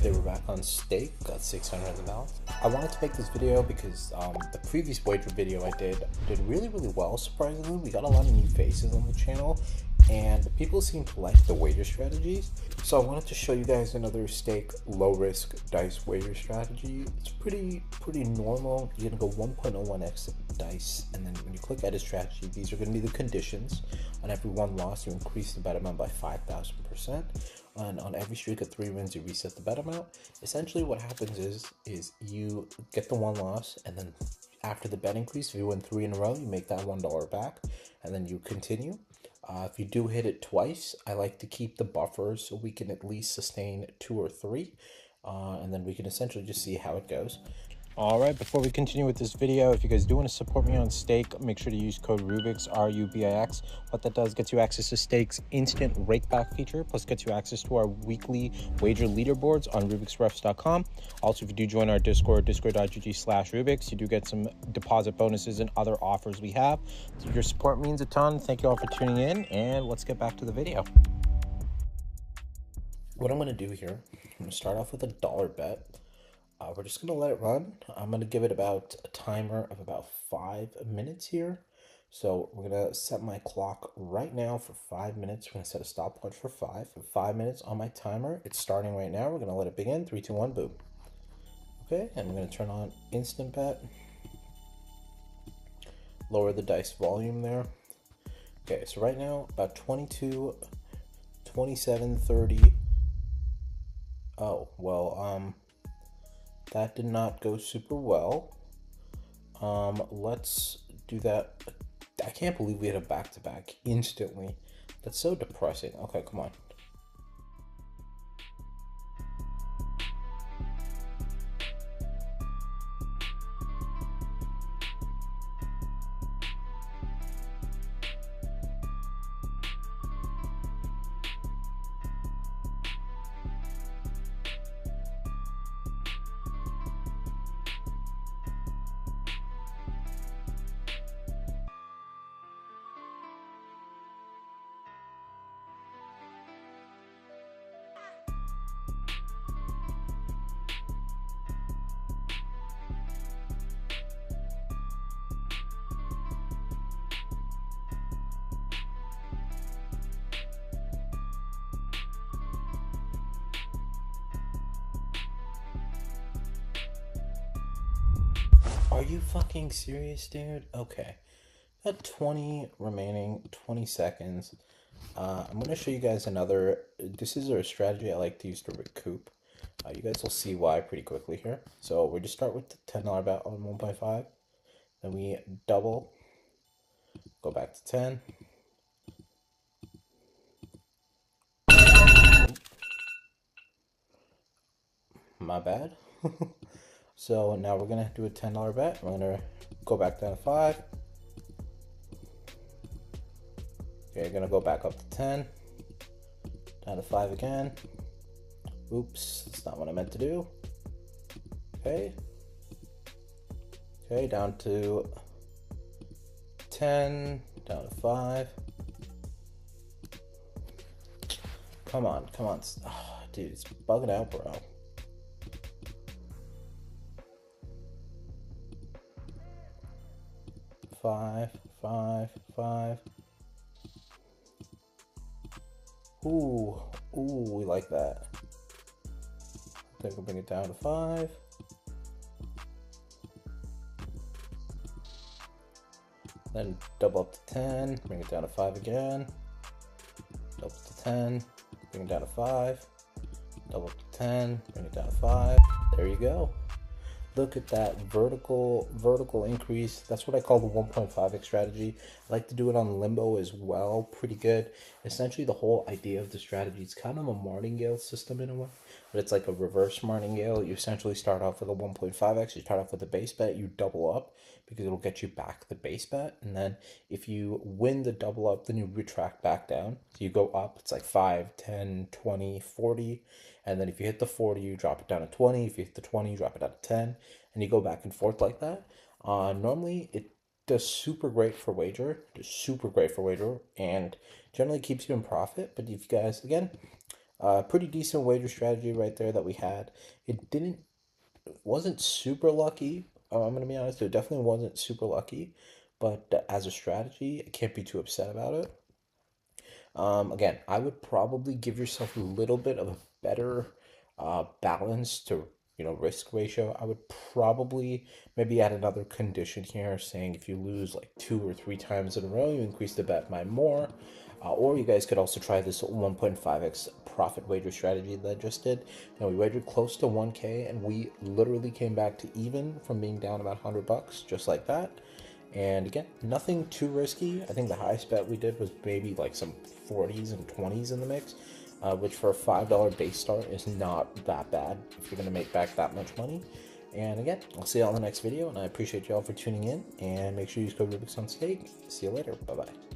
Today we're back on stake, got 600 in the balance. I wanted to make this video because the previous wager video I did really well, surprisingly. We got a lot of new faces on the channel and people seem to like the wager strategies. So I wanted to show you guys another stake low risk dice wager strategy. It's pretty normal. You're gonna go 1.01x dice, and then when you click edit strategy, these are gonna be the conditions. On every one loss, you increase the bet amount by 5,000%. And on every streak of 3 wins, you reset the bet amount. Essentially what happens is you get the one loss, and then after the bet increase, if you win 3 in a row, you make that $1 back, and then you continue. If you do hit it twice, I like to keep the buffers so we can at least sustain 2 or 3, and then we can essentially just see how it goes. All right, before we continue with this video, if you guys do want to support me on stake, make sure to use code Rubix, RUBIX. What that does, gets you access to stake's instant rakeback feature, plus gets you access to our weekly wager leaderboards on RubixRefs.com. Also, if you do join our Discord, discord.gg/Rubix, you do get some deposit bonuses and other offers we have. So your support means a ton. Thank you all for tuning in, and let's get back to the video. What I'm going to do here, I'm going to start off with a dollar bet. We're just going to let it run. I'm going to give it about a timer of about 5 minutes here. So we're going to set my clock right now for 5 minutes. We're going to set a stopwatch for 5 minutes on my timer. It's starting right now. We're going to let it begin. 3, 2, 1, boom. Okay, and we're going to turn on instant bet. Lower the dice volume there. Okay, so right now about 22, 27, 30. Oh, well, that did not go super well. Let's do that. I can't believe we had a back-to-back instantly. That's so depressing. Okay, come on. Are you fucking serious, dude? Okay. Got 20 remaining, 20 seconds. I'm going to show you guys another. This is a strategy I like to use to recoup. You guys will see why pretty quickly here. So we just start with the $10 bet on 1.5. Then we double. Go back to 10. My bad. So now we're gonna do a $10 bet. We're gonna go back down to 5. Okay, gonna go back up to 10. Down to 5 again. Oops, that's not what I meant to do. Okay. Okay, down to 10, down to 5. Come on. Oh, dude, it's bugging out, bro. Five. Ooh, we like that. I think we'll bring it down to 5. Then double up to 10, bring it down to 5 again. Double up to 10, bring it down to 5. Double up to 10, bring it down to 5. There you go. Look at that vertical increase. That's what I call the 1.5x strategy. I like to do it on limbo as well. Pretty good. Essentially, the whole idea of the strategy is kind of a martingale system in a way, but it's like a reverse martingale. You essentially start off with a 1.5x. You start off with a base bet. You double up because it'll get you back the base bet. And then if you win the double up, then you retract back down. So you go up. It's like 5, 10, 20, 40. And then if you hit the 40, you drop it down to 20. If you hit the 20, you drop it down to 10. And you go back and forth like that. Normally, it does super great for wager. And generally keeps you in profit. But if you guys, again, Pretty decent wager strategy right there that we had. It wasn't super lucky. I'm gonna be honest, it definitely wasn't super lucky, but as a strategy, I can't be too upset about it. Again, I would probably give yourself a little bit of a better balance to risk ratio. I would probably maybe add another condition here, saying if you lose like 2 or 3 times in a row, you increase the bet by more. Or you guys could also try this 1.5x profit wager strategy that I just did. Now we wagered close to 1K and we literally came back to even from being down about $100, just like that. And again, nothing too risky. I think the highest bet we did was maybe like some 40s and 20s in the mix, which for a $5 base start is not that bad if you're going to make back that much money. And again, I'll see you all in the next video, and I appreciate y'all for tuning in, and make sure you use code Rubik's on Steak. See you later. Bye-bye.